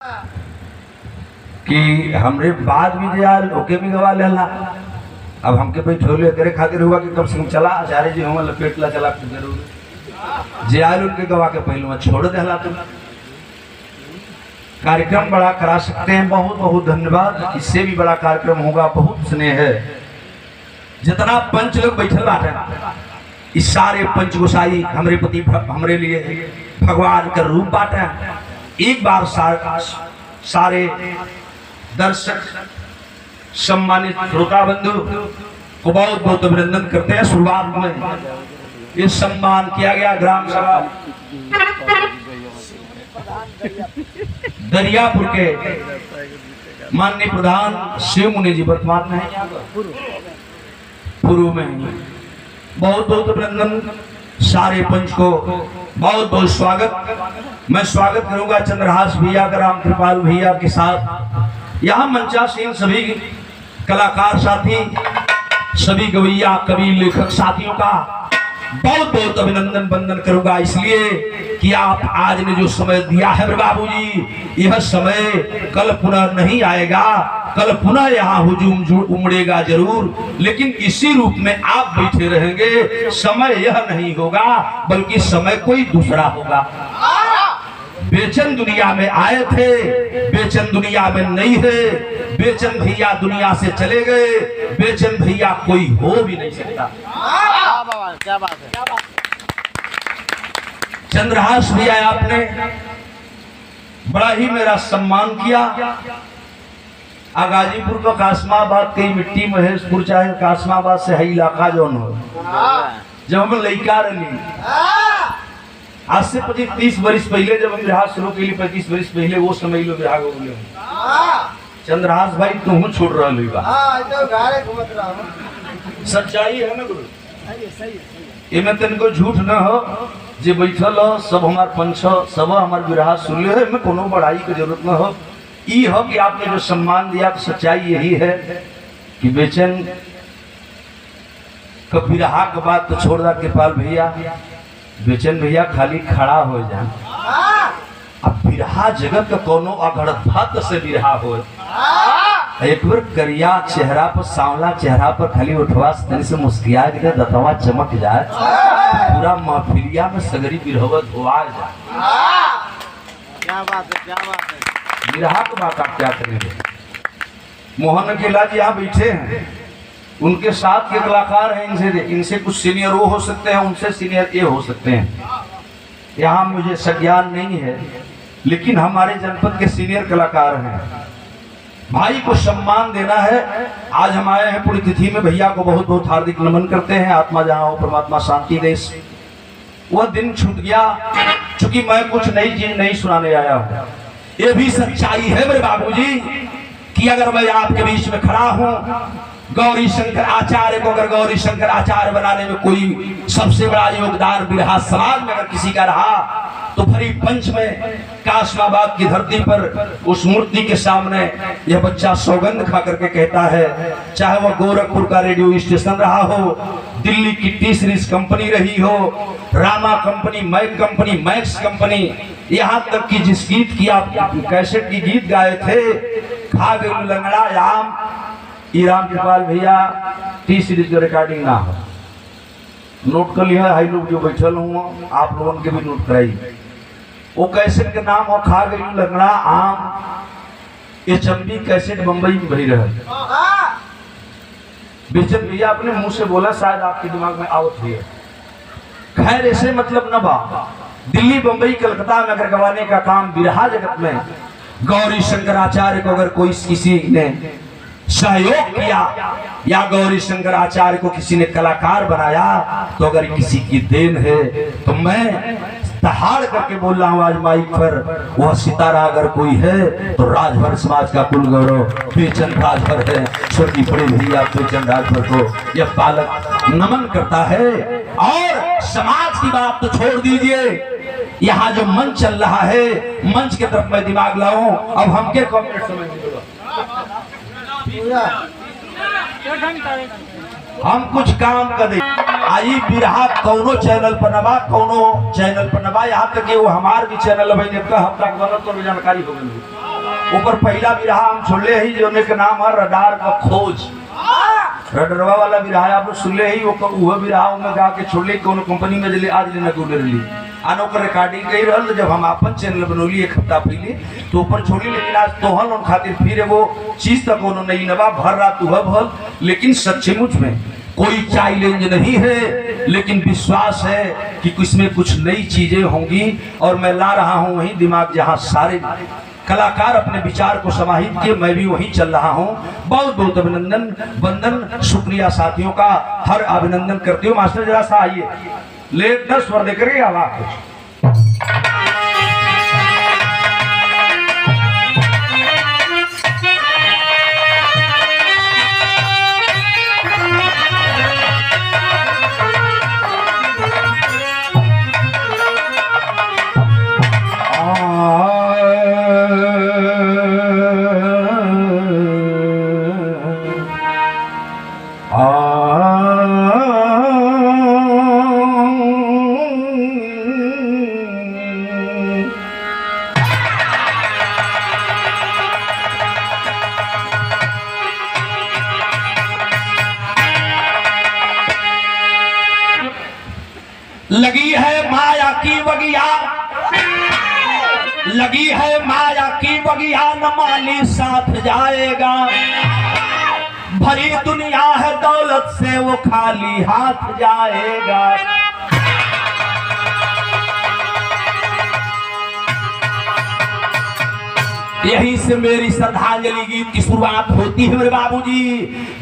कि हमरे बाद में जाल ओके भी गवा लेला। अब हमके बैठोले करे खातिर हुआ कि कम से कम चला आचार्य जी हम लपेटला चला के जरूर जे आल उनके गवा के पहले में छोड़ देला। तुम कार्यक्रम बड़ा करा सकते हैं, बहुत बहुत धन्यवाद। इससे भी बड़ा कार्यक्रम होगा, बहुत स्नेह है। जितना पंच लोग बैठल बाटे इस सारे पंच गोसाई हमरे पति हमरे लिए भगवान का रूप बाटे। एक बार सारे दर्शक सम्मानित श्रोता बंधु को बहुत बहुत अभिनंदन करते हैं। शुरुआत में ये सम्मान किया गया ग्राम सभा दरियापुर के माननीय प्रधान शिव मुनि जी वर्तमान में है, पूर्व में। बहुत बहुत अभिनंदन, सारे पंच को बहुत बहुत स्वागत। मैं स्वागत करूंगा चंद्रहास भैया का, राम कृपाल भैया के साथ यहाँ मंचासीन सभी कलाकार साथी, सभी गवैया कवि लेखक साथियों का बहुत बहुत अभिनंदन वंदन करूंगा। इसलिए कि आप आज ने जो समय दिया है मेरे बाबूजी, यह समय कल पुनः नहीं आएगा। कल पुनः यहाँ हुजूम उमड़ेगा जरूर, लेकिन इसी रूप में आप बैठे रहेंगे। समय यह नहीं होगा, बल्कि समय कोई दूसरा होगा। बेचैन दुनिया में आए थे, बेचैन दुनिया में नहीं है। बेचैन भैया दुनिया से चले गए, बेचैन भैया कोई हो भी नहीं सकता। क्या बात है। चंद्रहास भैया आपने बड़ा ही मेरा सम्मान किया। गाजीपुर का कासमाबाद की मिट्टी महेशपुर चाहे कासमाबाद से है इलाका जो हो। जब हम लड़का रही आज से 25-30 वर्ष पहले जब हम विराह शुरू के लिए 25 वर्ष पहले वो समय लो विराह बोले चंद्रहास भाई तुम छोड़ रहा सच्चाई है ना गुरु, इनमें तनिको झूठ न हो। जे बैठल हो सब हमार पंच सब हमार विराह सुन ले, में कोनो बड़ाई की जरूरत न हो। ये हो कि आपने जो सम्मान दिया तो सच्चाई यही है कि बेचैन कभी रहा के बाद तो छोड़ दा कृपाल भैया, बेचैन भैया खाली खड़ा हो जा। अब बिरहा जगत का कोनो अगड़भत से बिरहा हो। एक बार करिया चेहरा पर सांवला चेहरा पर खाली उठवा से मुस्किया के दतवा चमक जाए, पूरा महफिलिया में सगरी बिरहवत हुआ जाए। क्या बात है, क्या बात है। बिरहा की बात आप क्या करेंगे। मोहन अकेला जी यहाँ बैठे हैं, उनके साथ के कलाकार हैं। इनसे कुछ सीनियर वो हो सकते हैं, उनसे सीनियर ये हो सकते हैं। यहाँ मुझे संज्ञान नहीं है, लेकिन हमारे जनपद के सीनियर कलाकार हैं। भाई को सम्मान देना है। आज हम आए हैं पुण्यतिथि में, भैया को बहुत बहुत हार्दिक नमन करते हैं। आत्मा जहाँ हो परमात्मा शांति देश। वह दिन छूट गया, चूंकि मैं कुछ नई चीज नहीं सुनाने आया हूँ। ये भी सच्चाई है मेरे बाबूजी कि अगर मैं आपके बीच में खड़ा हूँ, गौरी शंकर आचार्य को अगर गौरी शंकर आचार्य बनाने में कोई सबसे बड़ा योगदान बिरहा समाज में अगर किसी का रहा, तो भरी पंच में कासमाबाद की धरती पर उस मूर्ति के सामने यह बच्चा सौगंध खा करके कहता है, चाहे वह गोरखपुर का रेडियो स्टेशन रहा हो, दिल्ली की टी-सीरीज कंपनी रही हो, Rama company, Mac company, Max company, यहाँ तक कि जिस गीत की आप कैसेट की गीत गाए थे, खा गई लंगड़ा आम, राम कृपाल भैया टी-सीरीज का रिकॉर्डिंग ना हो। नोट कर लिया हाई लोग जो बैठल हूँ, आप लोगों के भी नोट कराई। वो कैसेट के नाम हो खा गई लंगड़ा आम। ये चंबी कैसेट बंबई में भरी रहे। बेचैन भैया अपने मुंह से बोला, शायद आपके दिमाग में आवत है। खैर ऐसे मतलब न बा। दिल्ली बंबई कलकत्ता में अगर गवाने का काम बिरहा जगत में गौरी शंकर आचार्य को अगर कोई किसी ने सहयोग किया या गौरी शंकर आचार्य को किसी ने कलाकार बनाया, तो अगर किसी की देन है तो मैं दहाड़ करके बोल रहा हूँ आज माइक पर, वह सितारा अगर कोई है तो राजभर समाज का कुल गौरव बेचैन राजभर है। स्वर्गीय बड़े भैया बेचैन राजभर को यह बालक नमन करता है। और समाज की बात तो छोड़ दीजिए, यहाँ जो मंच चल रहा है, मंच की तरफ मैं दिमाग लाऊं। अब हमके कॉमेंट समझ हम कुछ काम कर दे। आई बिरहा कौनो चैनल पर नवा, कौनो चैनल पर नवा, यहाँ तक कि वो हमार भी चैनल भाई हफ्ता बनत तो जानकारी हो गई। ऊपर पहला बिरहा हम छोड़ले ही जो के नाम है रडार का खोज। रडरवा वाला बिरहा आप सुनले ही वो बिरहा में गा के छोड़ले कोनो कंपनी में जले आज लेना गुले रही आनो कर रिकॉर्डिंग कही रहल। जब हम अपन चैनल बनौली एक हफ्ता पहले तो ऊपर छोड़ी, लेकिन आज तोहल उन खातिर फिर वो चीज तक कोनो नहीं नवा भर रहा तू भल। लेकिन सच्चेमुच में कोई चैलेंज नहीं है, लेकिन विश्वास है कि इसमें कुछ नई चीजें होंगी और मैं ला रहा हूँ वही दिमाग जहाँ सारे कलाकार अपने विचार को समाहित किए, मैं भी वहीं चल रहा हूँ। बहुत बहुत अभिनंदन वंदन शुक्रिया साथियों का, हर अभिनंदन करते हो। मास्टर जरा सा आइए, लेट न स्वर देकर आवाज लगी है माया की बगिया, लगी है माया की बगिया, न माली साथ जाएगा। भरी दुनिया है दौलत से वो खाली हाथ जाएगा। यही से मेरी श्रद्धांजलि गीत की शुरुआत होती है मेरे बाबूजी।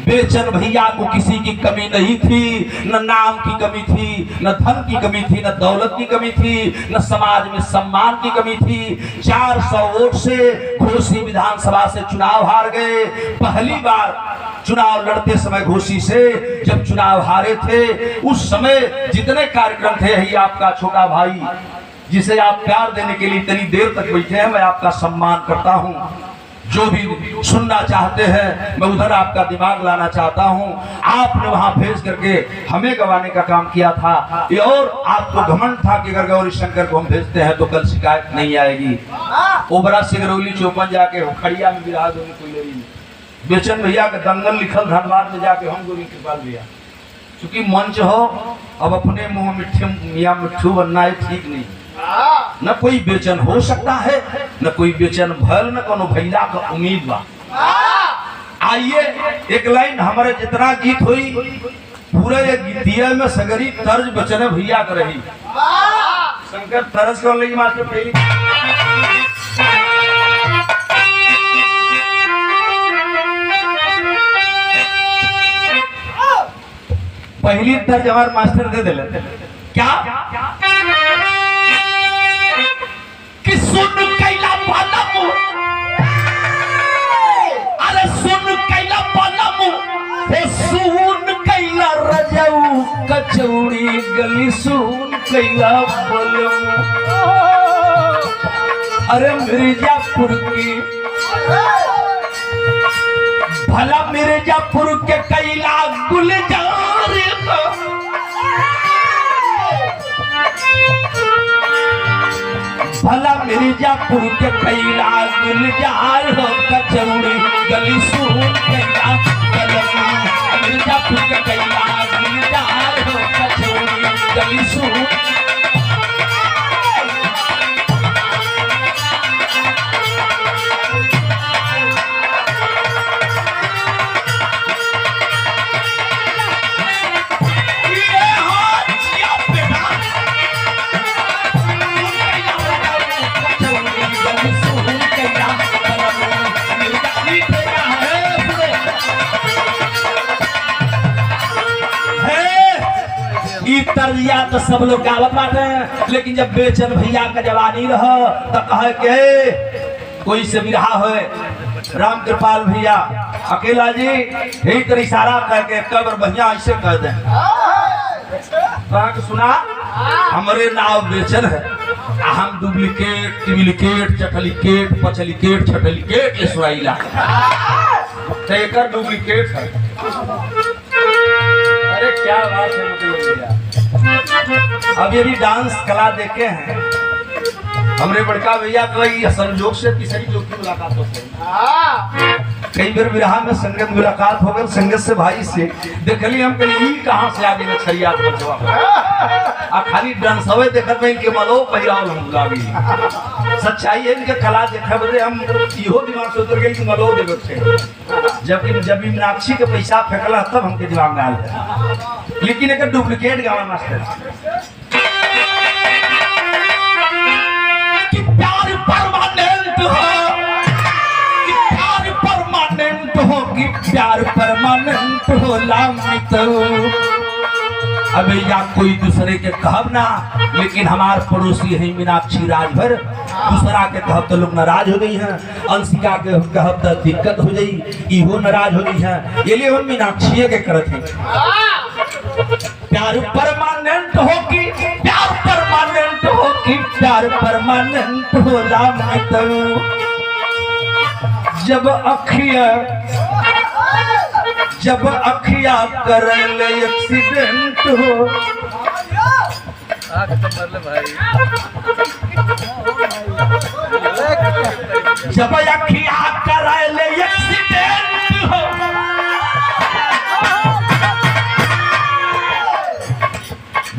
बेचन भैया को किसी की कमी नहीं थी, न नाम की कमी थी, न धन की कमी थी, न दौलत की कमी थी, न समाज में सम्मान की कमी थी। 400 वोट से घोसी विधानसभा से चुनाव हार गए। पहली बार चुनाव लड़ते समय घोसी से जब चुनाव हारे थे, उस समय जितने कार्यक्रम थे, यही आपका छोटा भाई जिसे आप प्यार देने के लिए इतनी देर तक बैठे हैं, मैं आपका सम्मान करता हूं। जो भी सुनना चाहते हैं मैं उधर आपका दिमाग लाना चाहता हूं। आपने वहां भेज करके हमें गवाने का काम किया था, ये और आपको घमंड था कि अगर गौरी शंकर को हम भेजते हैं तो कल शिकायत नहीं आएगी। ओबरा सिगरौली चौपन जाके खड़िया में बिराज होने कोई नहीं। बेचन भैया का दंगल लिखल धनबाद में जाके हम गोरी कृपाल भैया, चूंकि मंच हो अब अपने मुंह मिठ्ठे मियाँ मिट्ठू बनना है ठीक नहीं। न कोई बेचन हो सकता है, न कोई बेचन भल, न कोनो भैया का उम्मीद बा। आइए एक लाइन हमारे जितना गीत हुई पूरे एक गीतिया में सगरी तर्ज बचने भैया कर रही। शंकर तरस कौन लगी मास्टर पहली तर्ज हमारे मास्टर दे दिले क्या कि सुन कैला बालम, अरे सुन कैला बालम, हे सुन कैला रजऊ कचौड़ी गली, सुन कैला बालम। अरे मिर्जापुर की भला मिर्जापुर के कैला गुलजार, भला मिर्जापुर के कैला गुलजार हो कचौड़ी गली, सुन कैला बालम। मिर्जापुर के कैला गुलजार हो कचौड़ी गली, सुन। तर्जिया तो सब लोग गावत बाटे, लेकिन जब बेचन भैया का जवानी रह तो कहे के कोई से बिरहा हो राम कृपाल भैया अकेला जी यही तर इशारा कह के कब्र भैया ऐसे कह दे। सुना हमारे नाव बेचन है, हम डुप्लीकेट टिप्लीकेट चटलीकेट पचलीकेट छटलीकेट इसराइला तो डुप्लीकेट है। अरे क्या बात है, अब ये भी डांस कला देखे हैं हमरे बड़का भैया कई संजोग से तीसरी जोग की मुलाकात होते हैं। कई बार विरहा में संगत मुलाकात हो गई संगत से भाई से देखली हम कहीं कहाँ से आगे नक्सरिया आ खाली डांसवे देखत में इनके मलो पहिराव हम लागी सच्चाई है इनके कला देखे बदे हम इहो दिमाग से उतर गए कि मलो देवे थे जब मीनाक्षी के पैसा फेंकला तब हमके दिमाग में आया लेकिन एक डुप्लीकेट गावा मास्टर कि प्यार परमानेंट हो कि प्यार परमानेंट हो लामित अबे या कोई दूसरे के कहब ना लेकिन हमार पड़ोसी है मीनाक्षी राजभर दूसरा के कहब तो लोग नाराज हो गई हैं अंशिका के कहब तो दिक्कत हो गई इहो नाराज हो गई है ये लिए हम मीनाक्षी के करत हैं प्यार परमानेंट हो कि प्यार परमानेंट हो कि प्यार परमानेंट हो लामित जब अखिया कर ले एक्सीडेंट हो जब अखिया कर ले एक्सीडेंट हो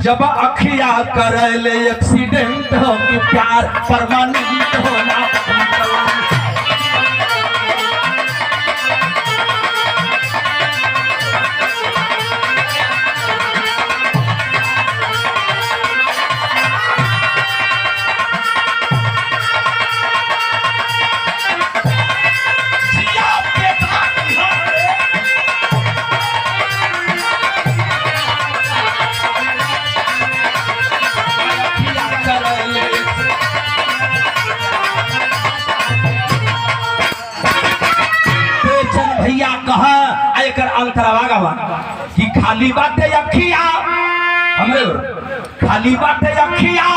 जब अखिया कर ले एक्सीडेंट हो कि प्यार परमानेंट होना अंतरवा गवा कि खाली बाटे अखिया हमरे खाली बाटे अखिया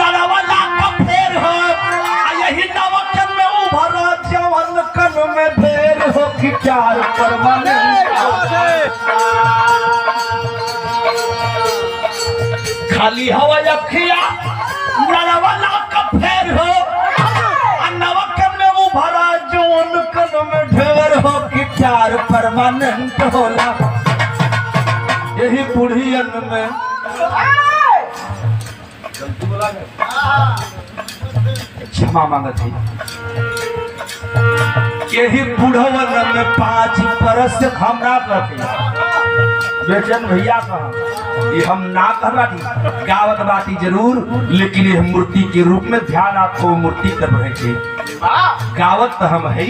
लड़वाला का फेर हो यही नवकन में उभर जवन कन में ढेर हो कि प्यार परमानेंट खाली हवा अखिया लड़वाला का फेर हो नवकन में उभर जवन कन में ढेर हो कि प्यार परमानेंट होला यही बुढ़ियन में क्षमा मांगत है यही बुढ़वन में 5 बरस से हम ना करते बेचन भैया कहा ये हम ना कर बाटी गावत बाटी जरूर लेकिन ये मूर्ति के रूप में ध्यान आपको मूर्ति कर रहे थे गावत तो हम है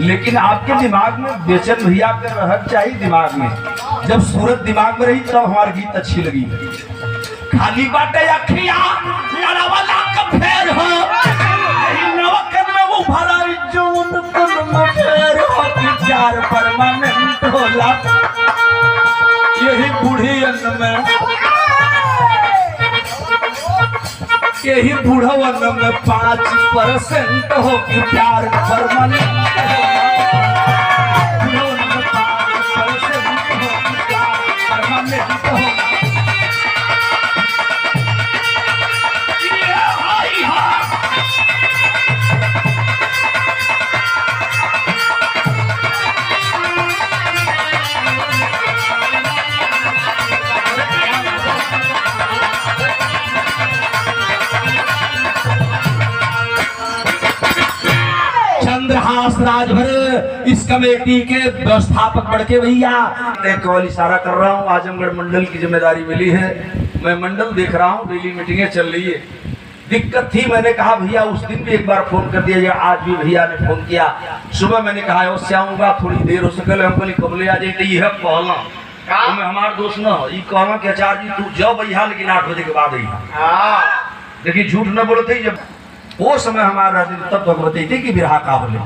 लेकिन आपके दिमाग में बेचन भैया कर रहत चाहिए दिमाग में जब सूरत दिमाग में रही तब हमारी गीत अच्छी लगी खाली बाटे अखिया लड़वाला का फेर हो नवकन में वो भरा जून कन में फेर हो कि प्यार परमानेंट होला यही बुढ़ियन में यही बुढ़वन में 5% हो कि प्यार परमानेंट राजभर इस कमेटी के व्यवस्थापक बड़के भैया केवल इशारा कर रहा हूँ आजमगढ़ मंडल की जिम्मेदारी मिली है मैं मंडल देख रहा हूँ डेली मीटिंगें चल रही है दिक्कत थी मैंने कहा भैया उस दिन भी एक बार फोन कर दिया आज भी भैया ने फोन किया सुबह मैंने कहा उससे आऊंगा थोड़ी देर हो सके हमको कबले आ जाए यह कहना मैं हमारे दोस्त न ये कहना कि आचार्य जी तू जब भैया लेकिन 8 बजे के बाद देखिए झूठ न बोलते जब वो समय हमारा तब भगवती थी कि बिरहा का बोले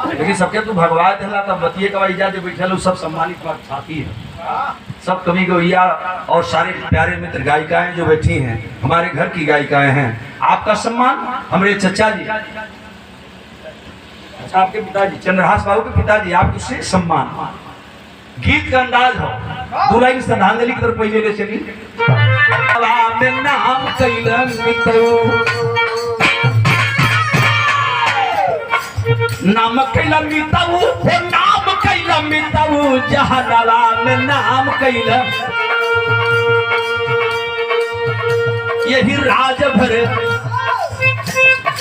लेकिन सबके तू भगवा दिला तब बतिए कवाई जा बैठे सब सम्मानित साथी है सब कवि गवैया और सारे प्यारे मित्र गायिकाएं जो बैठी हैं हमारे घर की गायिकाएं हैं आपका सम्मान हमारे चचा जी अच्छा आपके पिताजी चंद्रहास बाबू के पिताजी आप उससे सम्मान गीत का अंदाज हो 2 लाइन श्रद्धांजलि की तरफ पहले ले चली नाम नाम कैला मिताऊ हो नाम कैला मिताऊ जहनवा में नाम कैला यही राज भर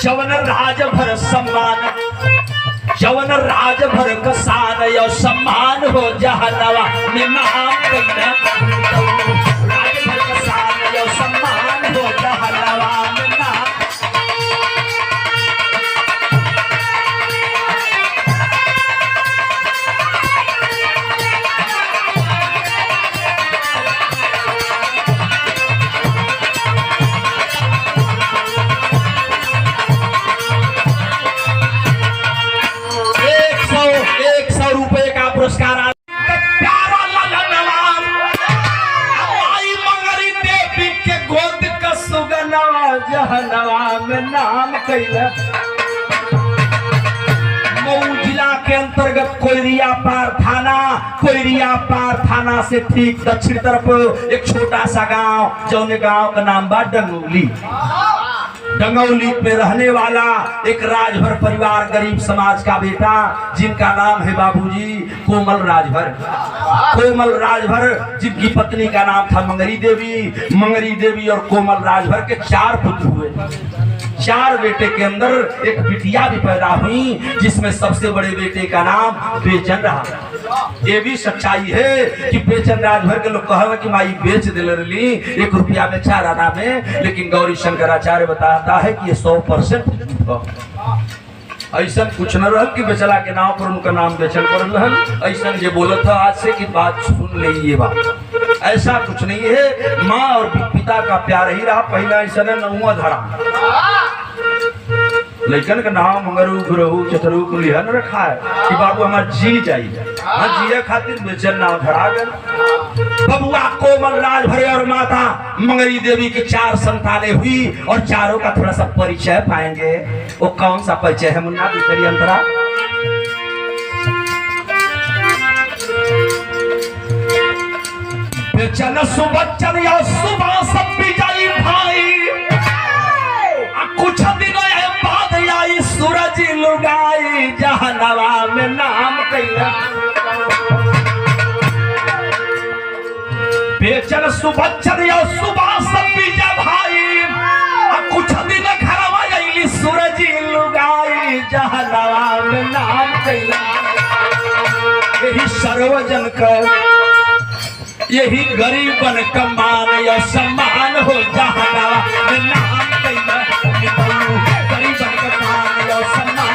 जवन राज भर सम्मान जवन राज भर कसान यो सम्मान हो जहनवा में नाम कैला राज भर कसान यो सम्मान हो जहनवा में नाम ₹100 का पुरस्कार प्यारा ललनवाम हमारी मंगरी देवी के गोद का सुगनवा जहनवा में नाम कैला मऊ जिला के अंतर्गत कोयरिया पार थाना से ठीक दक्षिण तरफ एक छोटा सा गांव जौने गांव का नाम बा डंगौली में रहने वाला एक राजभर परिवार गरीब समाज का बेटा जिनका नाम है बाबूजी कोमल राजभर जिनकी पत्नी का नाम था मंगरी देवी और कोमल राजभर के 4 पुत्र हुए 4 बेटे के अंदर एक बिटिया भी पैदा हुई जिसमें सबसे बड़े बेटे का नाम बेचन रहा। ये भी सच्चाई है कि बेचन राजभर के लोग कहा कि माई बेच दिल रही ₹1 में 4 आना में, लेकिन गौरी शंकराचार्य बताता है कि ये 100% ऐसा कुछ न रहा कि बेचला के नाम पर उनका नाम बेचन कर रहल ऐसा ये बोला था आज से कि बात सुन ले ये बात ऐसा कुछ नहीं है। माँ और पिता का प्यार ही रहा। पहला ऐसा नौवा धरा लेकिन का नाम मंगरू गुरहू चतरू कुलिया न रखा है कि बाबू हमार जी चाहिए जिया खातिर बेचन नाम धरा गया। बबुआ कोमल राजभर और माता मंगरी देवी की 4 संतानें हुई और चारों का थोड़ा सा परिचय पाएंगे। वो कौन सा परिचय है मुन्ना दूसरी अंतरा? बेचन सुबचन या सुबह सब बिजाई भाई कुछ दिन बाद आई सूरज लुगाई जहनवा में नाम कैला बेचन सुबचन या सुबह सब बिजा भाई कुछ दिन घरवा आईली सूरज लुगाई जहनवा में नाम कैला यही सर्वजन का यही गरीबन का मान या सम्मान हो जहनवा में नाम कैला गरीबन का मान या सम्मान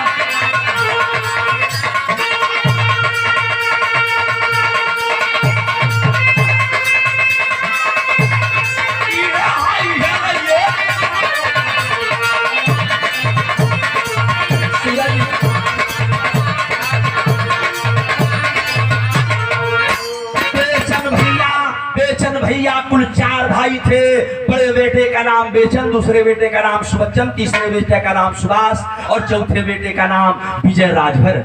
भैया कुल 4 भाई थे। बड़े बेटे का नाम बेचन, दूसरे बेटे का नाम सुबच्चन, तीसरे बेटे का नाम सुभाष और चौथे बेटे का नाम विजय राजभर।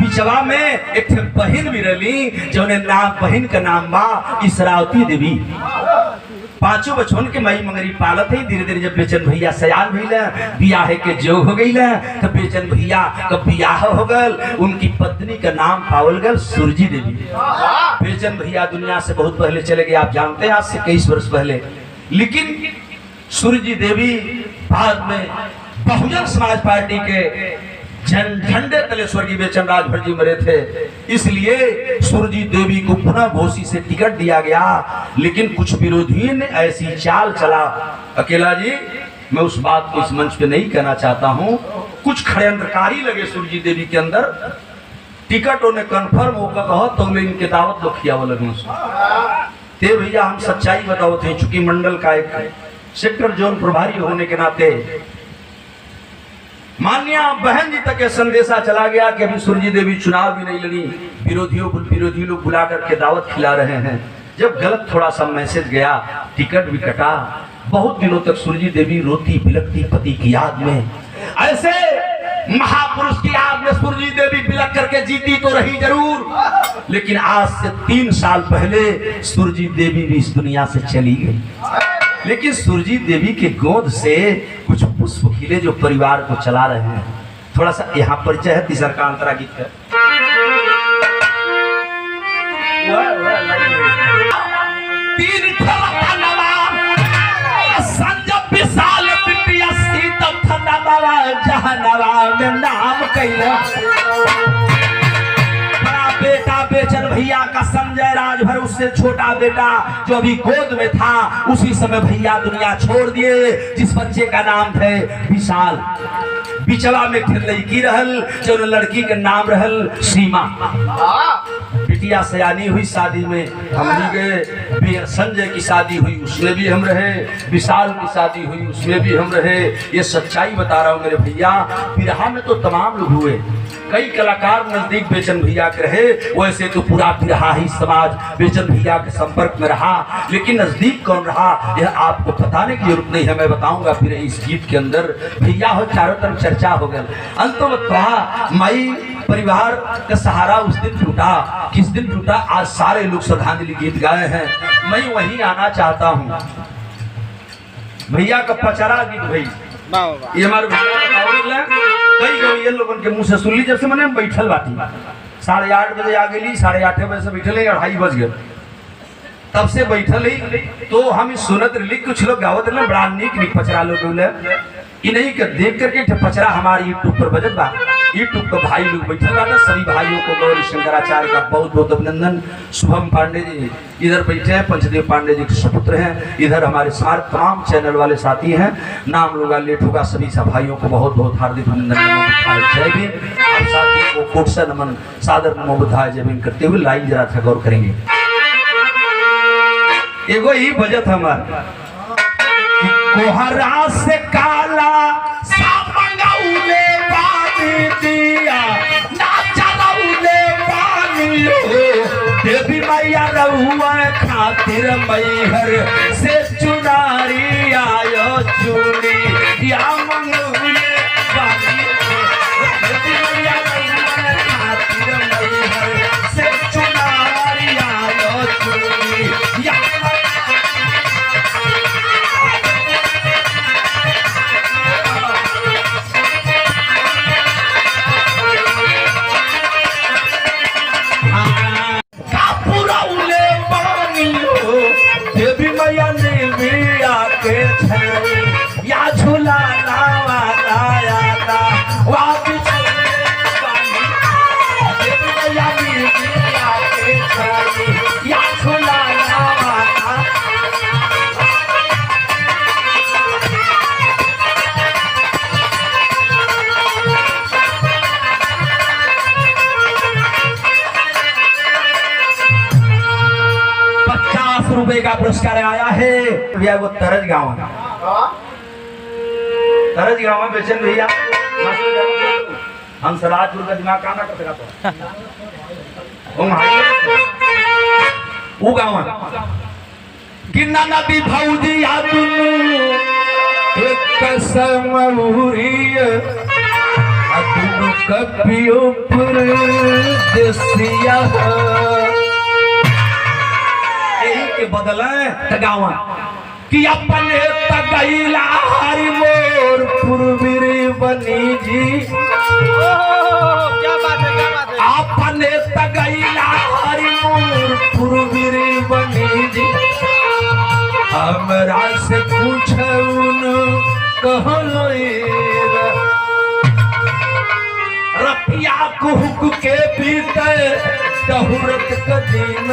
पिछवा में एक बहन भी रही जोने नाम बहन का नाम बा इसरावती देवी। 5 बचपन के मई मंगरी पालत है। धीरे धीरे जब बेचन भैया सयान भइला बियाह के जोग हो गईला तो बेचन भैया का बियाह हो गल। उनकी पत्नी का नाम पावल गल सुरजी देवी। बेचन भैया दुनिया से बहुत पहले चले गए, आप जानते हैं, आज से 21 वर्ष पहले। लेकिन सुरजी देवी बाद में बहुजन समाज पार्टी के झंडे तले स्वर्गीय बेचन राजभर जी मरे थे, इसलिए सुरजी देवी को पुनः घोसी से टिकट दिया गया। लेकिन कुछ विरोधियों ने ऐसी चाल चला। अकेला जी मैं उस बात को इस मंच पे नहीं कहना चाहता हूँ। कुछ षड्यंत्रकारी लगे सुरजी देवी के अंदर। टिकट उन्हें कन्फर्म होकर कहो तो इनके दावत लोग खिया लगे ते भैया हम सच्चाई बताओ थे। चूंकि मंडल का एक सेक्टर जोन प्रभारी होने के नाते मान्या बहन जी तक संदेशा चला गया कि अभी सुरजी देवी चुनाव भी नहीं लड़ी, विरोधी लोग बुला करके दावत खिला रहे हैं। जब गलत थोड़ा सा मैसेज गया, टिकट भी कटा। बहुत दिनों तक सुरजी देवी रोती बिलकती पति की याद में। ऐसे महापुरुष की याद में सुरजी देवी बिलक करके जीती तो रही जरूर, लेकिन आज से 3 साल पहले सुरजी देवी भी इस दुनिया से चली गई। लेकिन सुरजी देवी के गोद से कुछ पुष्प खिले जो परिवार को चला रहे हैं। थोड़ा सा यहाँ परिचय है, तीसरा का अंतरा गीत है। तीन संजय विशाल बिटिया सीता थनवा जहनवा में नाम कैला। बड़ा बेटा बेचन भैया का संजय राजभर, उससे छोटा बेटा जो अभी गोद में था उसी समय भैया दुनिया छोड़ दिए, जिस बच्चे का नाम थे विशाल। बिचवा में लड़की रहल, जो लड़की के नाम रहल सीमा। बिटिया सयानी हुई, शादी में हम भी गए। संजय की शादी हुई, उसमें भी हम रहे। विशाल की शादी हुई, उसमें भी हम रहे। ये सच्चाई बता रहा हूँ मेरे भैया। बिरहा में तो तमाम लोग हुए, कई कलाकार नजदीक बेचन भैया के रहे। वैसे तो पूरा बिरहा ही समाज बेचन भैया के संपर्क में रहा, लेकिन नजदीक कौन रहा यह आपको बताने की जरूरत नहीं है, मैं बताऊंगा फिर इस गीत के अंदर। भैया हो चारों तरफ चर्चा हो गया। अंत में कहा माई परिवार का सहारा उस दिन टूटा। किस दिन टूटा? आज सारे लोग श्रद्धांजलि गीत गाए हैं, मैं वहीं आना चाहता हूँ। भैया का पचरा गीत भाई, ये हमारे भैया कई गौरियन लोगों के मुंह से सुन ली। जब से मैंने बैठल बाटी 8:30 बजे आ गई, 8:30 बजे से बैठल 2:30 बज गए, तब से बैठल ही तो हम सुनत रही। कुछ लोग गावत रहे, बड़ा निक पचरा लोग नहीं कर देख करके पचरा हमारे यूट्यूब पर बजत बा। यूट्यूब पर भाई लोग बैठल बा। सभी भाइयों को गौरी शंकराचार्य का बहुत बहुत अभिनंदन। शुभम पांडे जी इधर बैठे हैं, पंचदेव पांडे जी के सुपुत्र हैं। इधर हमारे सारे तमाम चैनल वाले साथी हैं। नाम लूंगा लेट होगा। सभी भाइयों को बहुत बहुत हार्दिक अभिनंदन, जय भीम। आप साथियों को कोट से नमन, सादर नमो बुद्धाय जय भीम करते हुए लाइन जरा सा गौर करेंगे। एगो ही बजट हमारा कोहरा से काला सामंगौले पानी दिया ना चलौले पानी हो। देवी मैया रहुआ खातिर मैहर से चुनारी आयो चुनी या मंगौले पानी। देवी मैया रहुआ खातिर मैहर से चुनारी आयो चुनी या या झूला लावा लाया ला वापस या झूला लावा ₹50 का पुरस्कार आया है। भैया वो तरज गाँव है, तरज गाँव में बेचन भैया हम सलाजपुर का दिमाग काम ना कर सका वो गाँव है। गिन्ना नदी भौजी या दुनू एक कसम दुनू कपियों पर देसिया के बदले तगावा कि अपने तगैला हरि मोर पुरबिरी बनी जी। क्या बात है, क्या बात है। अपने तगैला हरि मोर पुरबिरी बनी जी। हमरा से पूछउन कहलो रतिया कुहक के बीते दहुरत कदीन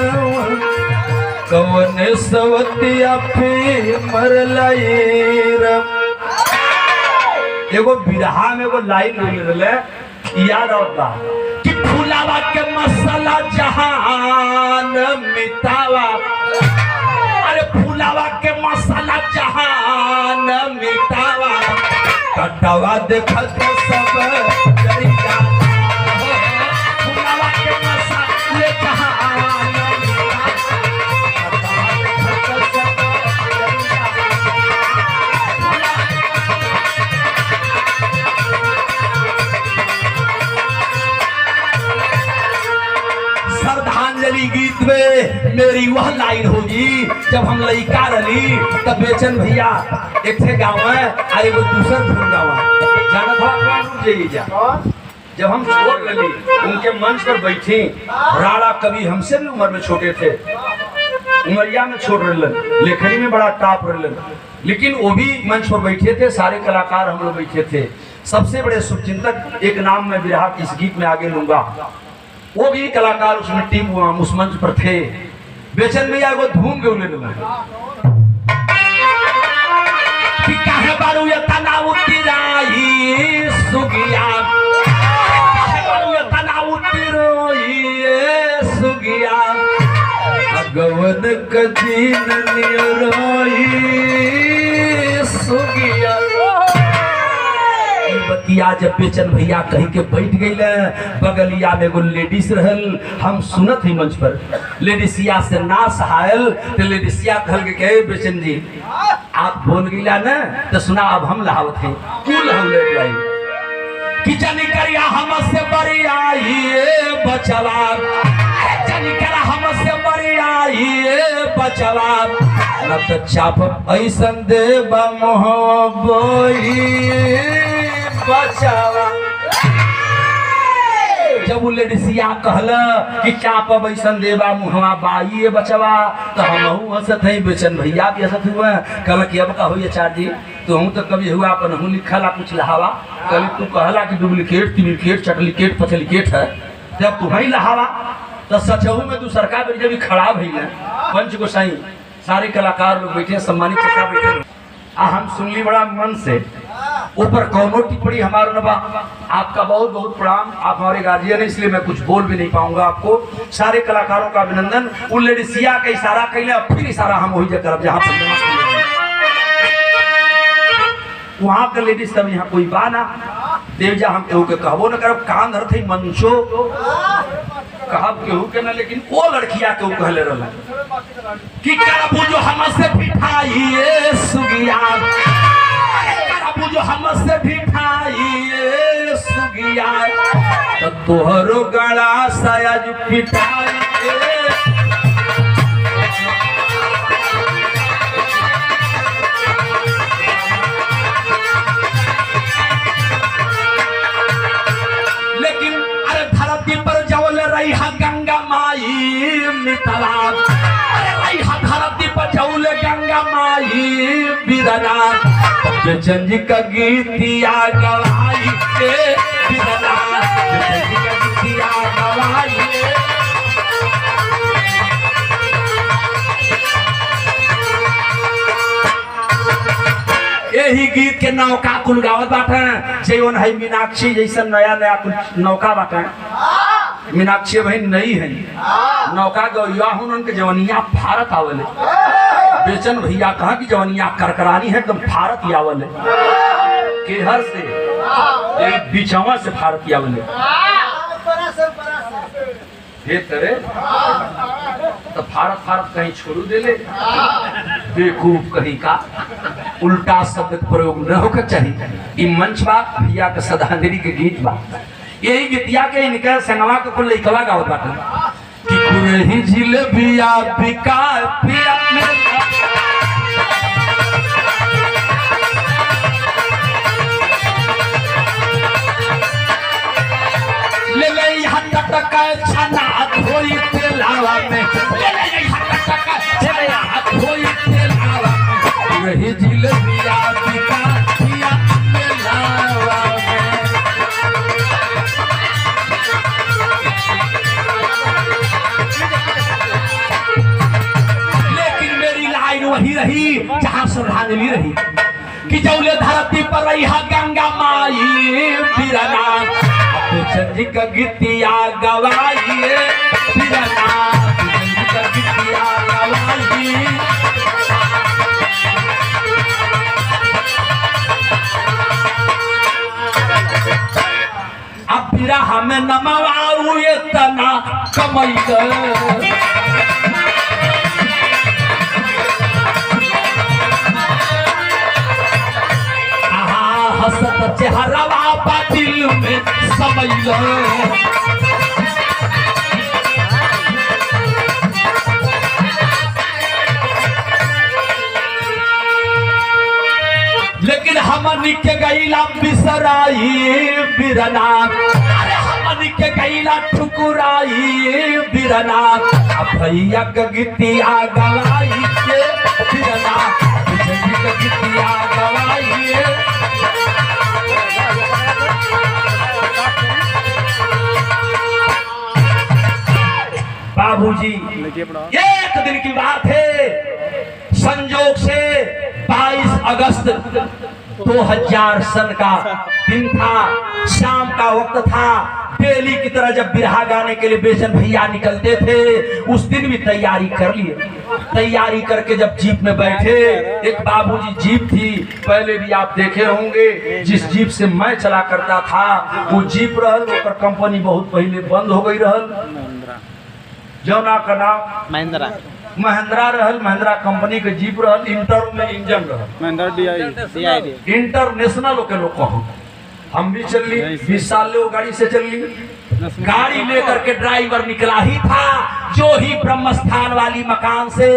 कवन सवतिया पे मरलाईर। एगो बिरहा में एगो लाइन बोले याद आता कि फुलावा के मसाला जहान मिटावा। अरे फुलावा के मसाला जहान मिटावा कटवा देखत सब जरिया। फुलावा के मसाले जहान श्रद्धांजलि गीत में मेरी वह लाइन होगी जब हम लड़का रही तब बेचन भैया एक थे गाँव है और एगो दूसर धुन गाँव जाना था कौन जाइए जा जब हम छोड़ लगे उनके मंच पर बैठे राणा कवि हमसे भी उम्र में छोटे थे, उमरिया में छोड़ रहे, लेखनी में बड़ा टॉप रहे, लेकिन वो भी मंच पर बैठे थे। सारे कलाकार हम लोग बैठे थे। सबसे बड़े शुभचिंतक एक नाम मैं विरहा के इस गीत में आगे लूंगा, वो भी कलाकार उसमें टीम उस मंच पर थे। बेचन भैया वो धूम के उले कि काहे बारू ये तनाव तिराई सुगिया, काहे बारू ये तनाव तिरोई सुगिया, अगवन कदीन निरोई सुगिया। बतिया जब बेचन भैया कहीं के बैठ गई, बगलिया में एगो लेडीज रहल, हम सुनत ही मंच पर लेडीसिया से ना सहायल, तो लेडीसिया कहल के कहे बेचन जी आप बोल गिला ना तो सुना अब हम लहावत हैं कुल हम ले लाई कि जनी करिया हमसे बड़ी आई बचवा, जनी करा हमसे बड़ी आई बचवा, न तो चाप ऐसन देबा मोहब्बई बचावा। जब वो लेडीसिया कहला कि चाप बैसन देवा मुहवा बाई बचवा, तो हम हंसत है, बेचन भैया भी हंसत हुआ। कहला कि अब का हो चार जी तो हूँ तो कभी हुआ अपन हूँ लिखला कुछ लहावा, कल तू कहला कि डुप्लीकेट ट्रिप्लीकेट चटलीकेट पचलीकेट है, जब तुम्हें लहावा तो सचहू में तू सरकार जब भी खड़ा भई ना पंच गोसाई सारे कलाकार लोग बैठे, सम्मानित चक्का बैठे। हम सुनली बड़ा मन से, ऊपर कौनो टिप्पणी हमारा नबा। आपका बहुत बहुत प्रणाम, आप हमारे गार्जियन है इसलिए मैं कुछ बोल भी नहीं पाऊंगा आपको। सारे कलाकारों का अभिनंदन। उन लेडीसिया का इशारा कैले, फिर इशारा हम वही जगह जहाँ पर वहाँ का लेडीज तब यहाँ कोई बा ना देवजा हम केहू के कहबो न करब, कान धर थे मंचो कहब केहू के ना, लेकिन वो लड़किया केहू कहले रहला कि करबू जो हमसे बिठाई सुगिया, करबू जो हमसे बिठाई सुगिया, तो तोहरो गला सायाज पिटाई गंगा माई मितला, धरती पर जौले गंगा माई बिरना, बेचन जी का गीतिया गवाई के बिरना, बेचन जी का गीतिया गवाई। यही गीत के नौका कुल गावत बाटे, जैन है मीनाक्षी जैसा नया नया कुछ नौका बाटे। मीनाक्षी बहन नहीं है नौका गौया हूं, उनके जवनिया भारत आवले। बेचन भैया कहा कि जवनिया करकरानी है एकदम भारत आवले, केहर से बिचवा से भारत आवले हे करे तो भारत भारत कहीं छोड़ू दे ले, बेवकूफ कहीं का उल्टा शब्द प्रयोग न होकर चाहिए। ई मंच बात भैया के श्रद्धांजलि के गीत बा, यही गीतिया के इनके संगवा के कुल लइकवा गावत बाटे कि कुरही जिलेबिया बिका पिया ले ले यहाँ टटका छना धोई तेलावा में, ले ले यहाँ टटका छना धोई तेलावा में, कुरही जिलेबिया बिका पिया तेलावा में। वही रही जहां श्रद्धांजलि रही कि जौले धरती पर रही गंगा माई बिरना, बेचन जी का गीतिया गवाई बिरना, बेचन जी का गीतिया गवाई। अब बिरा हमें नमवाऊ ये तना कमई हसत चेहरावा बातिल में समझ लेकिन हम हमनी के गईला बिसराई बिरना, अरे हमनी के गईला ठुकुराई बिरना, भैया के गीतिया गवाई के बिरना, भैया के गीतिया गवाई। बाबूजी एक दिन की बात है, संजोग से 22 अगस्त 2000 सन का दिन था, शाम का वक्त था। डेली की तरह जब बिरहा गाने के लिए बेचन भैया निकलते थे, उस दिन भी तैयारी कर लिए। तैयारी करके जब जीप में बैठे, एक बाबूजी जीप थी, पहले भी आप देखे होंगे, जिस जीप से मैं चला करता था वो जीप रहल, ओकर कंपनी बहुत पहले बंद हो गई रहल, जौना का नाम महिंद्रा रहल। महिंद्रा कंपनी के जीप रहल, इंटर में इंजन रहल, इंटरनेशनल के लोग कहूँ। हम भी चल ली, 20 साल ले वो गाड़ी से चल ली। गाड़ी लेकर के ड्राइवर निकला ही था, जो ही ब्रह्मस्थान वाली मकान से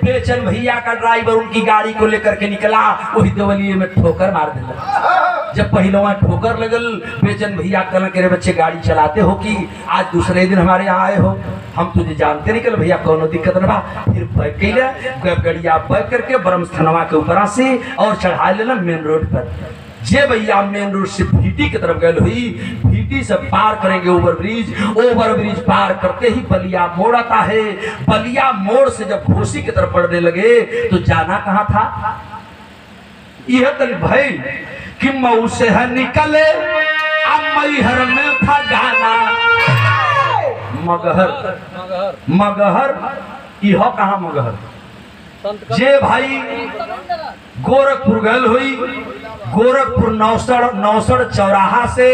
बेचन भैया का ड्राइवर उनकी गाड़ी को लेकर के निकला, वही देवलिए में ठोकर मार दिला। जब पहलवा ठोकर लगल, बेचन भैया कहल के रे बच्चे गाड़ी चलाते हो कि आज दूसरे दिन हमारे यहाँ आए हो, हम तुझे जानते नहीं। कल भैया कोनो दिक्कत न बा, फिर बैठ के गड़िया बैठ करके ब्रह्मस्थानवा के ऊपर से और चढ़ा लेना मेन रोड पर। जे भैया मेन रोड से भीटी की तरफ गए हुई, भीटी से पार करेंगे ओवरब्रिज, ओवरब्रिज पार करते ही बलिया मोड़ आता है। बलिया मोड़ से जब घोसी की तरफ बढ़ने लगे तो जाना कहाँ था? यह तल भाई कि मऊ से है निकले, अब मैहर में था गाना। मगहर मगहर यह कहाँ मगहर? जे भाई गोरखपुर गल हुई, गोरखपुर नौसड़ चौराहा से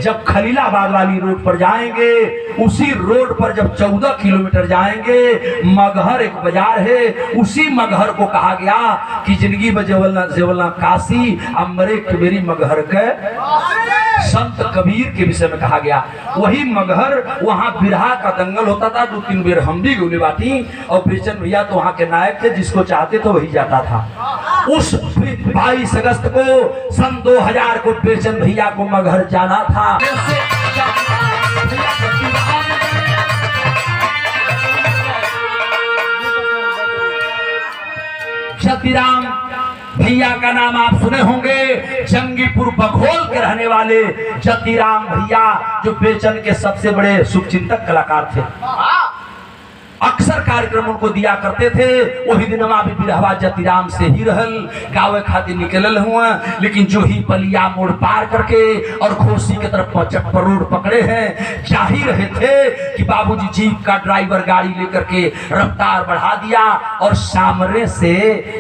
जब खलीलाबाद वाली रोड पर जाएंगे, उसी रोड पर जब 14 किलोमीटर जाएंगे, मगहर एक बाजार है। उसी मगहर को कहा गया कि जिंदगी में जेवलना काशी अमरे मेरी मगहर के संत कबीर के विषय में कहा गया। वही मगहर, वहाँ बिरहा का दंगल होता था, 2-3 बेर हम भी गोली बाटी, और बेचन भैया तो वहाँ के नायक थे, जिसको चाहते तो वही जाता था। उस 22 अगस्त को सन 2000 को बेचन भैया को मगहर जाना था। जतिराम भैया का नाम आप सुने होंगे, जंगीपुर बघोल के रहने वाले जतिराम भैया, जो बेचन के सबसे बड़े शुभचिंतक कलाकार थे। अक्सर कार्यक्रम उनको दिया करते थे। वही दिन भी बिरहवा जतिराम से ही रहल, गावे खातिर निकलल हुआ, लेकिन जो ही बलिया मोड़ पार करके और घोसी की तरफ चक्कर रोड पकड़े हैं, जा ही रहे थे कि बाबूजी जीप का ड्राइवर गाड़ी लेकर के रफ्तार बढ़ा दिया और सामने से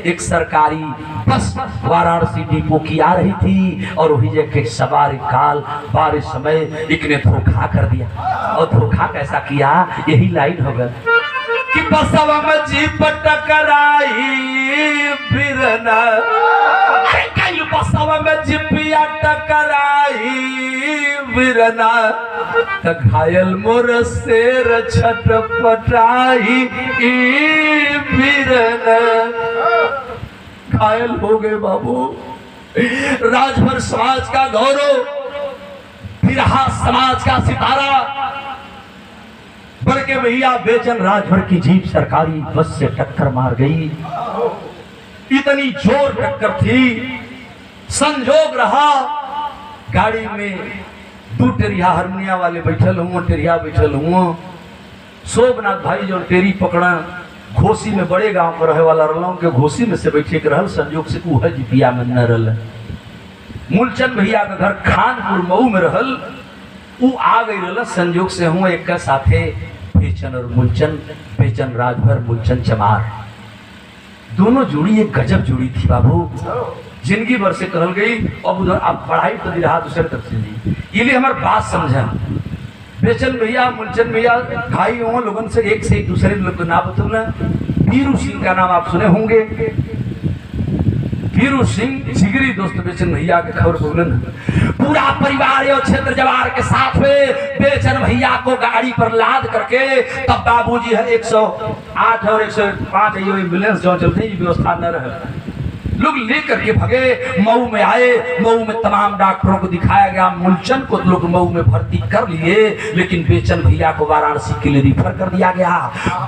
एक सरकारी बस वाराणसी डिपो की आ रही थी, और वही जगह सवार काल बारिश समय इकने धोखा कर दिया। और धोखा कैसा किया, यही लाइन हो गई कि बसवा में जीप टकराई बिरना, कई बसवा में जीपिया टकराई बिरना, त घायल मोर शेर छटपटाई बिरना। घायल हो गए बाबू। राजभर समाज का गौरव, बिरहा समाज का सितारा बड़के भैया बेचन राजभर की जीप सरकारी बस से टक्कर मार गई। इतनी जोर टक्कर थी, संजोग रहा गाड़ी में 2 टेरिया हारमोनिया वाले बैठल हुआ, टेरिया बैठल हुआ। शोभनाथ भाई जो टेरी पकड़ा, घोसी में बड़े गांव पर रहे वाला रहलों के घोसी में से बैठे के रहल, संजोग से उह जिपिया में न रहल। मूलचंद भैया का घर खानपुर मऊ में रहल, उ आ गई रहल। संजोग से हुआ एक का साथे बेचन और मूलचंद, बेचन राजभर मूलचंद चमार, दोनों जोड़ी एक गजब जोड़ी थी बाबू। जिंदगी भर से कहल गई। अब उधर आप पढ़ाई तो भी रहा दूसरे तरफ से नहीं, ये लिए हमारी बात समझा। बेचन भैया मूलचंद भैया भाई हो लोगों से एक दूसरे लोग को ना बतौना। वीरू सिंह का नाम आप सुने होंगे, वीरू सिंह जिगरी दोस्त बेचन भैया के खबर बोलन। पूरा परिवार और क्षेत्र जवार के साथ में बेचन भैया को गाड़ी पर लाद करके तब बाबूजी है 108 और 105 एम्बुलेंस जो चलते व्यवस्था न रहे, लोग लेकर के भगे, मऊ में आए। मऊ में तमाम डॉक्टरों को दिखाया गया, मूलचंद को लोग मऊ में भर्ती कर लिए, लेकिन बेचन भैया को वाराणसी के लिए रिफर कर दिया गया।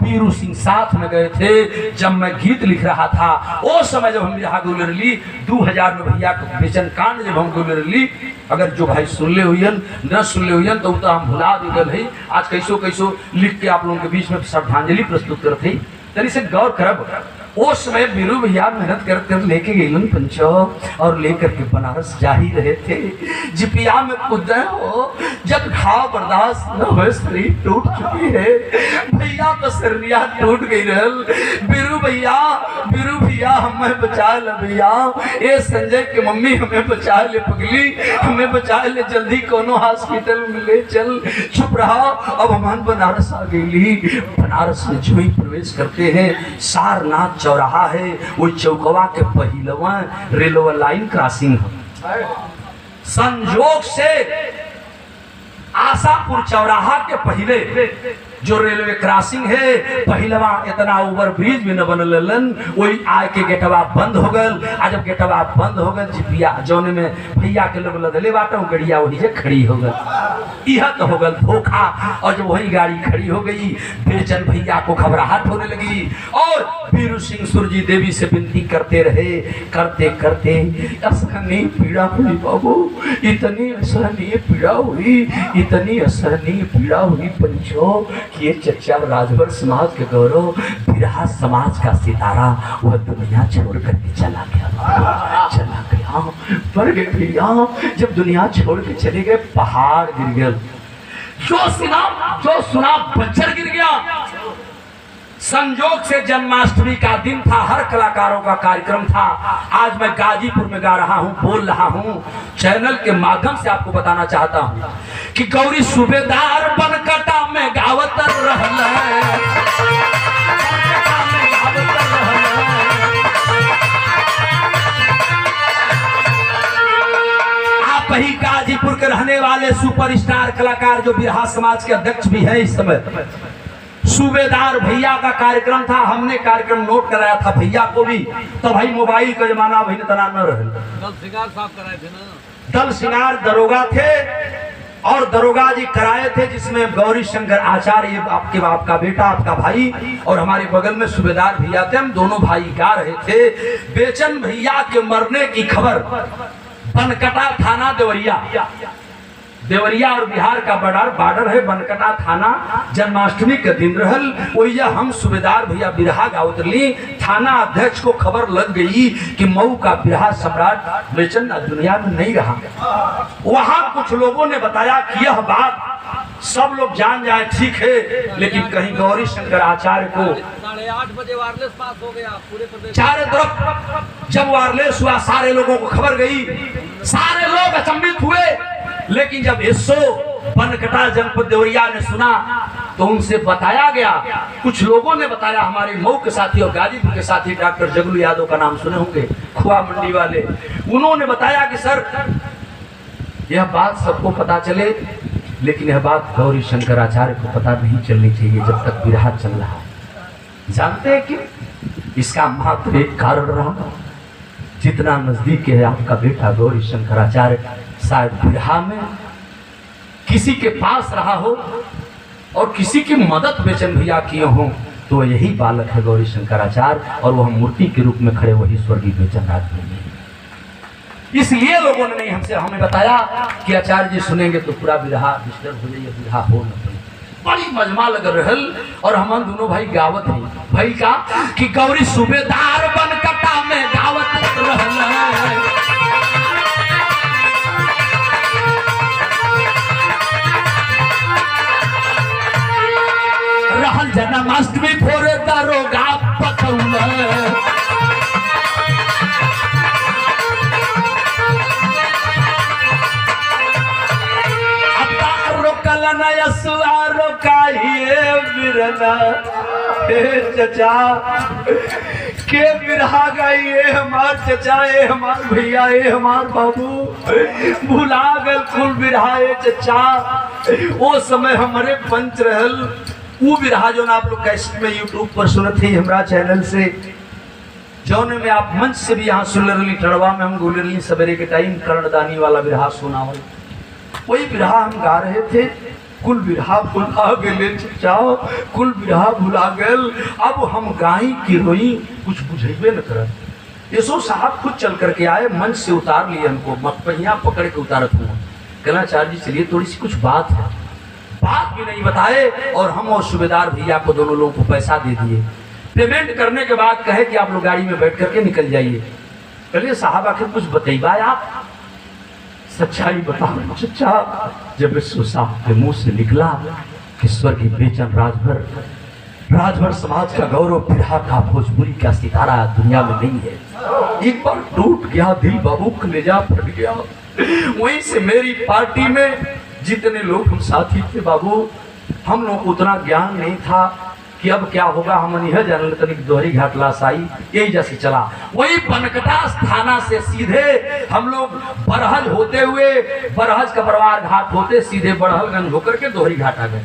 बीरू सिंह साथ में गए थे। जब मैं गीत लिख रहा था उस समय जब हम यहाँ गुलरली 2000 में भैया को बेचन कांड जब हम गुलरली, अगर जो भाई सुन ले हुईन न सुन ले हुईन तो हम भुला दे भाई। आज कैसो कैसो लिख के आप लोगों के बीच में श्रद्धांजलि प्रस्तुत करते, तरी से गौर करब। उस समय बीरू भैया मेहनत कर कर लेके गए पंचो और लेकर के बनारस जा ही रहे थे। जिपिया में कूदे हो, जब घाव बर्दाश्त न हो, शरीर टूट चुकी है। भैया तो शरीरिया टूट गई रहल। बीरू भैया हमें बचा ले भैया, ये संजय के मम्मी हमें बचा ले, पगली हमें बचा ले, जल्दी कोनो हॉस्पिटल में ले चल। चुप रहा। अब हम बनारस आ गई। बनारस में जो ही प्रवेश करते हैं, सारनाथ चौराहा है, वो चौकवा के पहिलवा रेलवे लाइन क्रॉसिंग है। संजोग से आशापुर चौराहा के पहले जो रेलवे क्रॉसिंग है, पहलवा इतना ओवर ब्रिज भी न बनलन, वही आए के गेटवा बंद हो गल। आज जब गेटवा बंद हो गल, जिपिया जौने में भैया के लोग लदले बाटो, गड़िया वही से खड़ी हो गल। यह तो हो गल धोखा। और जब वही गाड़ी खड़ी हो गई, बेचन भैया को घबराहट होने लगी और बीरू सिंह सुरजी देवी से विनती करते रहे। करते करते असहनीय पीड़ा हुई बाबू, इतनी असहनीय पीड़ा हुई, इतनी असहनीय पीड़ा हुई पंचो कि ये चच्चा राजभर समाज के गौरव, बिरहा समाज का सितारा, वह दुनिया छोड़ करके चला गया। पर भैया जब दुनिया छोड़ के चले गए, पहाड़ गिर गया, जो सुना बच्चर गिर गया। संजोग से जन्माष्टमी का दिन था, हर कलाकारों का कार्यक्रम था। आज मैं गाजीपुर में गा रहा हूँ, बोल रहा हूँ, चैनल के माध्यम से आपको बताना चाहता हूँ कि गौरी सूबेदार बनकटा में गावत रहल है। आप ही गाजीपुर के रहने वाले सुपरस्टार कलाकार जो बिरहा समाज के अध्यक्ष भी हैं इस समय, सूबेदार भैया का कार्यक्रम था। हमने कार्यक्रम नोट कराया था भैया को भी, तो भाई मोबाइल का जमाना भाई तना न रहे। दल सिंगार साहब कराए थे ना, दल सिंगार दरोगा थे और दरोगा जी कराए थे, जिसमें गौरी शंकर आचार्य आपके बाप का बेटा, आपका भाई, और हमारे बगल में सूबेदार भैया थे। हम दोनों भाई गा रहे थे। बेचन भैया के मरने की खबर बनकटा थाना देवरिया और बिहार का बॉर्डर है, बनकटा थाना। जन्माष्टमी के दिन रहल, वही हम सूबेदार भैया बिरहा गाउतरली। थाना अध्यक्ष को खबर लग गई कि मऊ का बिरहा सम्राट बेचन दुनिया में नहीं रहा। वहां कुछ लोगों ने बताया कि यह बात सब लोग जान जाए ठीक है, लेकिन कहीं गौरी शंकर आचार्य को 8:30 बजे वायरलेस पास हो गया पूरे प्रदेश चारों तरफ। जब वायरलेस हुआ, सारे लोगों को खबर गई, सारे लोग अचंभित हुए। लेकिन जब एसओ बनकटा जनपद देवरिया ने सुना तो उनसे बताया गया, कुछ लोगों ने बताया, हमारे मऊ के साथी और गाजीपुर के साथी डॉक्टर जगलू यादव का नाम सुने होंगे, खुआ मंडी वाले, उन्होंने बताया कि सर यह बात सबको पता चले, लेकिन यह बात गौरी शंकर आचार्य को पता नहीं चलनी चाहिए जब तक बिरहा चल रहा है। जानते हैं कि इसका मात्र एक कारण रहा, जितना नजदीक है आपका बेटा गौरी शंकर आचार्य, शायद बिरहा में किसी के पास रहा हो और किसी की मदद बेचन भैया किए हो, तो यही बालक है गौरी शंकर आचार्य, और वह मूर्ति के रूप में खड़े वही स्वर्गीय बेचन राज भैया। इसलिए लोगों ने नहीं हमें बताया कि आचार्य जी सुनेंगे तो पूरा बिरहा डिस्टर्ब हो जाइए, बिरहा हो न पाए। बड़ी मजमा लग रहल, और हम दोनों भाई गावत है भाई का कि गौरी सूबेदार बनकटा में गावत रहल। रहल जन्माष्टमी फोरे दरोगा पकौला, चचा के बिरहा गाइए हमार चचा, ए हमार भैया, ए हमार बाबू, भुला गल कुल बिरहा ए चचा। वो समय हमारे पंच रहल, वो बिरहा जो ना आप लोग कैसेट में यूट्यूब पर सुनत ही हमरा चैनल से, जौन में आप मंच से भी यहाँ सुन रही टड़वा में हम गुले रही सवेरे के टाइम कर्णदानी वाला बिरहा सुनावल, वही बिरहा हम गा रहे थे। कुल बिरहा भुला गए चाओ, कुल बिरहा भुला गल। अब हम गाई की रोई कुछ बुझेबे न करत। यशो साहब खुद चल करके आए, मंच से उतार लिए हमको, मकपहिया पकड़ के उतारत हुआ। कलाचार्य जी चलिए थोड़ी सी कुछ बात है, बात भी नहीं बताए और हम और सूबेदार भैया को दोनों लोगों को पैसा दे दिए। पेमेंट करने के बाद कहे कि आप लोग गाड़ी में बैठ करके निकल जाइए। चलिए साहब आखिर कुछ बताइबा, आप सच्चाई बताओ। चचा जब विश्व साहब के मुंह से निकला कि स्वर्गीय बेचन राजभर समाज का गौरव, बिरहा का, भोजपुरी का सितारा दुनिया में नहीं है, एक बार टूट गया दिल, बाबू कलेजा फट गया। वहीं से मेरी पार्टी में जितने लोग हम साथी थे बाबू, हम लोग को उतना ज्ञान नहीं था कि अब क्या होगा। हम यह जानल तनिक दोहरी घाट लासाई यही जैसे चला। वही बनकटा थाना से सीधे हम लोग बरहज होते हुए, बरहज का परवार घाट होते सीधे बड़हलगंज होकर के दोहरी घाट आ गए।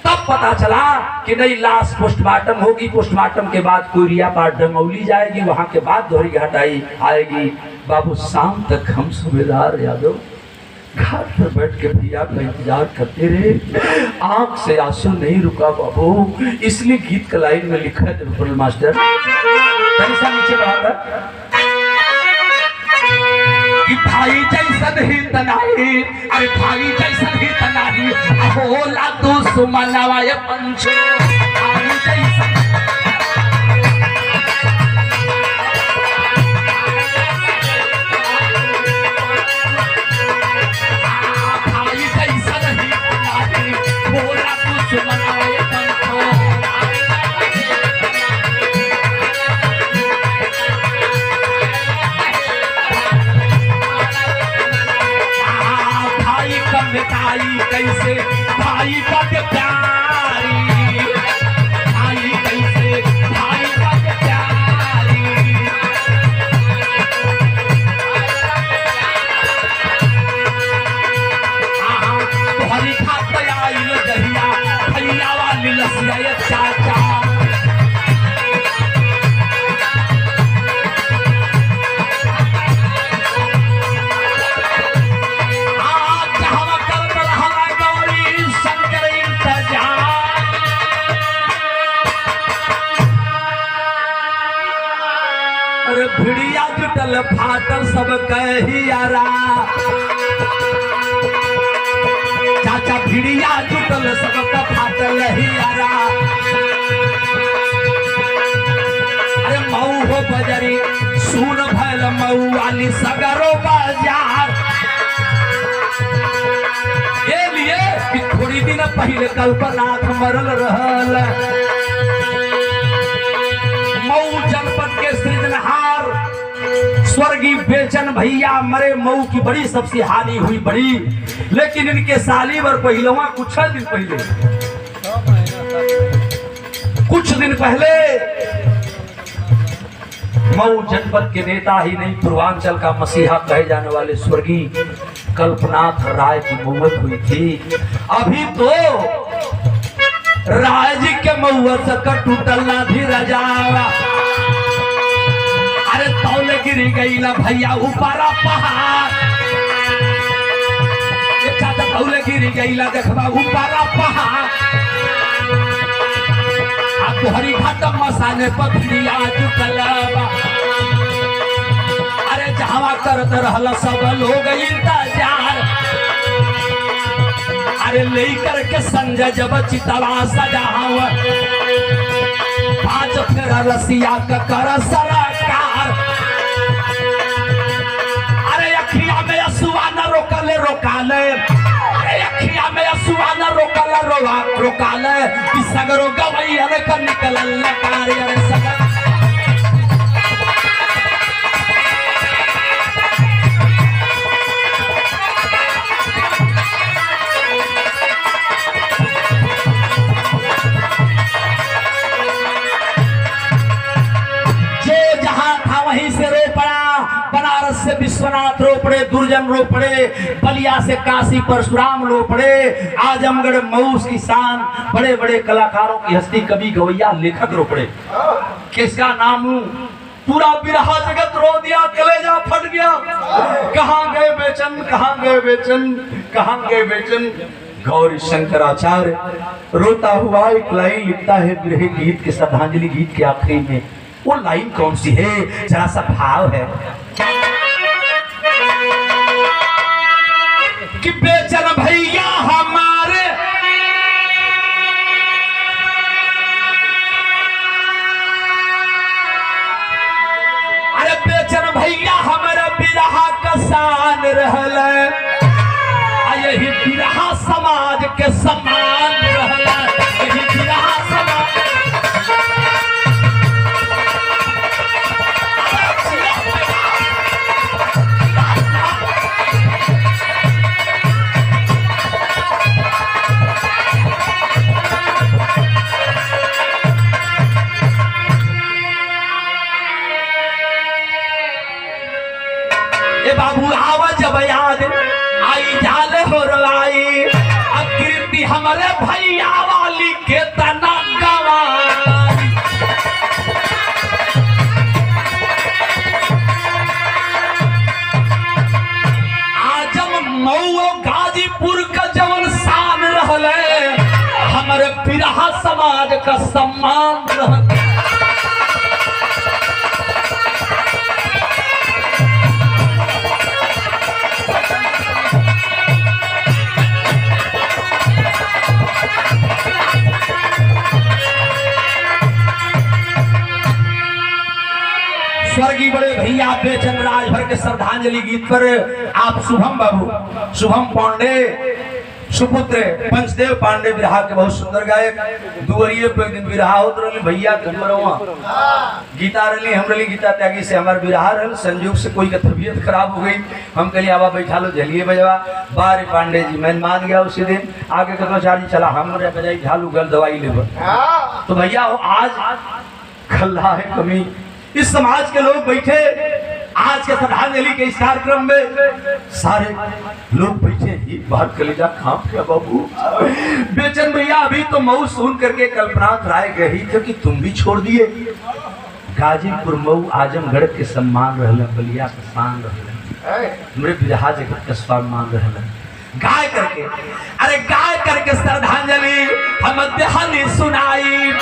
तब पता चला कि नहीं, लाश पोस्टमार्टम होगी, पोस्टमार्टम के बाद कोयरिया पार डंगौली जाएगी, वहां के बाद दोहरी घाट आएगी। बाबू शाम तक हम सूबेदार यादव घाट पर बैठ के भैया का इंतजार करते रहे, आंख से आंसू नहीं रुका बाबू। इसलिए गीत का लाइन में लिखा है विपुल मास्टर, सा नीचे बढ़ा कि भाई जैसन ही तनाही, अरे भाई जैसन ही तनाही, होला तू सुमनवा ये पंछी, भाई जैसन कैसे भाई पग प्यारी, भाई कैसे भाई पग प्यारी। तोहरी खात आइल दहिया, भैया वाली लसिया चाचा, भिड़िया जुटल फाटल सब कहियारा, चाचा भिड़िया जुटल सब फाटल हियारा। अरे मऊ हो बजरी सुन भैल मऊ वाली सगरो बाजार, ये लिए कि थोड़ी दिन पहले कल्पनाथ मरल रहल। मऊ जनपद के सृजनहार स्वर्गीय बेचन भैया मरे, मऊ की बड़ी सबसे हानि हुई बड़ी, लेकिन इनके साली वर पहलवा कुछ दिन पहले मऊ जनपद के नेता ही नहीं, पूर्वांचल का मसीहा कहे जाने वाले स्वर्गीय कल्पनाथ राय की मौत हुई थी। अभी तो राय जी के मऊआ से टूटल ना भी रजावा, अरे तौले गिरी गई ना भैया ऊपरा पहाड़, चाचा तौले गिरी गई ना देखबा ऊपरा पहाड़। तोहरी घाट मसाने पर भिड़िया जुटल, अरे जहां करत रहल सब लोग इंतजार। अरे लेकर के संजय जब चितवा सजाव, 5 फेरा रसिया का कर सरकार। अरे अखिया में असुआ न रोकले रोकाले, अरे अखिया में असुआ न रोकले रोकाले, सगरो गवैया का निकलल कार। अरे सगर वहीं से रो पड़ा, बनारस से विश्वनाथ रो पड़े, दुर्जन रो पड़े, बलिया से काशी परशुराम रो पड़े, आजमगढ़ मऊ की शान, बड़े बड़े कलाकारों की हस्ती, कवि गवैया लेखक रो पड़े। किसका नाम हूं? पूरा बिरहा जगत रो दिया, कलेजा फट गया। कहां गए बेचन, कहां गए बेचन, कहां गए बेचन। गौरी शंकराचार्य रोता हुआ एक लाइन लिखता है बिरहे गीत के, श्रद्धांजलि गीत के आखिरी में। वो लाइन कौन सी है? जरा सा भाव है कि बेचन भैया हमारे अरे बेचन भैया हमारे बिरहा का शान रहल, यही बिरहा समाज के सम्मान रहल, यही बिरहा समाज। बाबू आवा जब याद आई जाले हो रवाई, अकृति हमारे भैया वाली के तना गवाई। आजम मऊ गाजीपुर का जवन शान रहले, हमारे बिरहा समाज का सम्मान रहले। स्वर्गीय बड़े भैया बेचन राजभर के श्रद्धांजलि गीत पर आप शुभम बाबू, शुभम पांडे सुपुत्र पंचदेव पांडे बिरहा के बहुत सुंदर गायक। दुवरिये पे एक दिन बिरहा होत रही भैया के गीता रही, हम रही गीता त्यागी से हमारे बिरहा रहे। संयोग से कोई का तबीयत खराब हो गई, हम कहलिए आवा बैठा लो झलिए बजवा। बारे पांडे जी मैं मान गया उसी दिन, आगे कर्मचारी चला हम बजाई झालू गल दवाई ले। तो भैया आज खल्ला है कमी, इस समाज के लोग बैठे आज के श्रद्धांजलि के इस कार्यक्रम में, सारे लोग बैठे ही बाहर कलेजा कांप गया बाबू। बेचन भैया अभी तो मऊ सुन करके कल्पना राय गई थे कि तुम भी छोड़ दिए। गाजीपुर मऊ आजमगढ़ के सम्मान रहल, बलिया का शान रहल, हमरे बिरहा जगत का सम्मान रहल। गाय करके अरे गाय करके श्रद्धांजलि हम देहली सुनाई,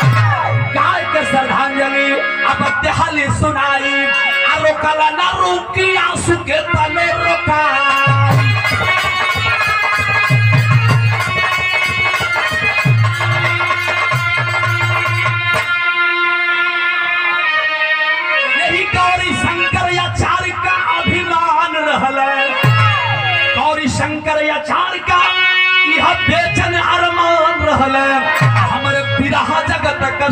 गाय के श्रद्धांजलि अब देहली सुनाई। रोकला ना रुकी आंसू के तले रोका, यही गौरी शंकर आचार्य का अभिमान रहल, गौरी शंकर आचार्य का यह बेचन अरमान रहल, हमारे बिरहा जगत का